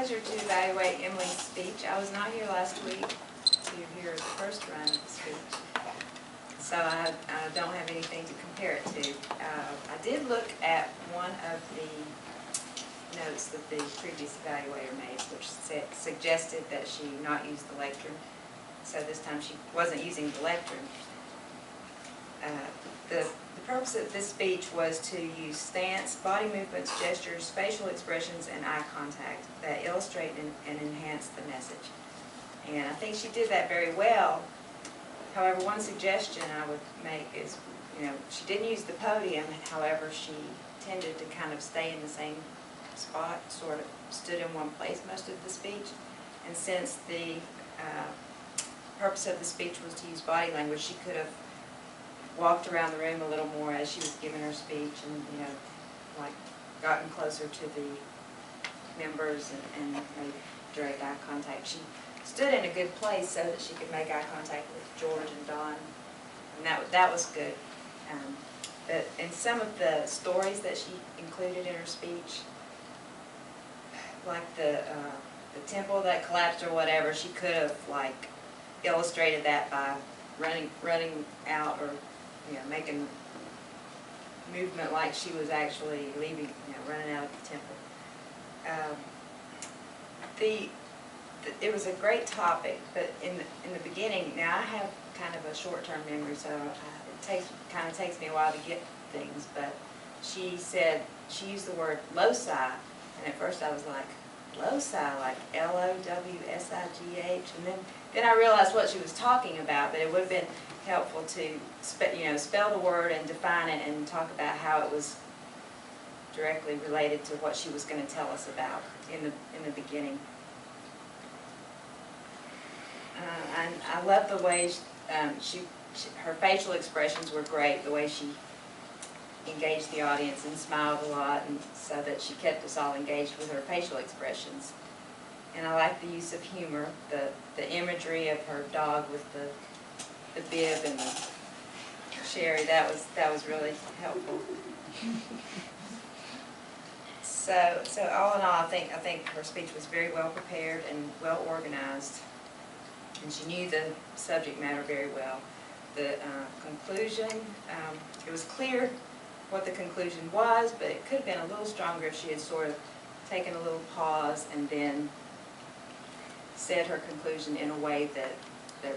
pleasure to evaluate Emily's speech. I was not here last week to hear the first run of the speech, so I don't have anything to compare it to. I did look at one of the notes that the previous evaluator made, which suggested that she not use the lectern. So this time she wasn't using the lectern. The purpose of this speech was to use stance, body movements, gestures, facial expressions, and eye contact that illustrate and enhance the message. And I think she did that very well. However, one suggestion I would make is, she didn't use the podium. However, she tended to kind of stay in the same spot, sort of stood in one place most of the speech. And since the purpose of the speech was to use body language, she could have walked around the room a little more as she was giving her speech, and like gotten closer to the members and made direct eye contact. She stood in a good place so that she could make eye contact with George and Don, and that was good. But in some of the stories that she included in her speech, like the temple that collapsed or whatever, she could have like illustrated that by running out, or making movement like she was actually leaving, running out of the temple. It was a great topic, but in the beginning, now I have kind of a short-term memory, so it kind of takes me a while to get things. But she said she used the word loci, and at first I was like, loci, like L-O-W-S-I-G-H, and then I realized what she was talking about. But it would have been helpful to spell the word and define it and talk about how it was directly related to what she was going to tell us about in the beginning. And I love the way her facial expressions were great. The way she engaged the audience and smiled a lot, and so that she kept us all engaged with her facial expressions. And I like the use of humor, the imagery of her dog with the bib and the sherry. That was really helpful. So all in all, I think her speech was very well prepared and well organized, and she knew the subject matter very well. The conclusion, it was clear what the conclusion was, but it could have been a little stronger if she had sort of taken a little pause and then said her conclusion in a way that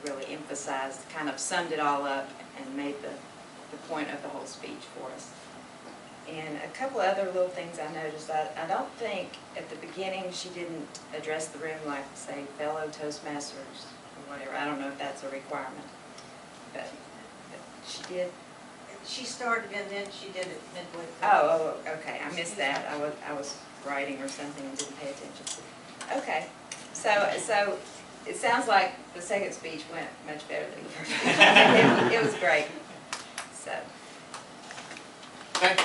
really emphasized, kind of summed it all up and made the point of the whole speech for us. And a couple other little things I noticed. I don't think at the beginning she didn't address the room like, say, fellow Toastmasters or whatever. I don't know if that's a requirement, but she did. She started and then she did it midway through. Oh, okay. I missed that. I was writing or something and didn't pay attention. Okay. So it sounds like the second speech went much better than the first speech. It was great. So. Okay.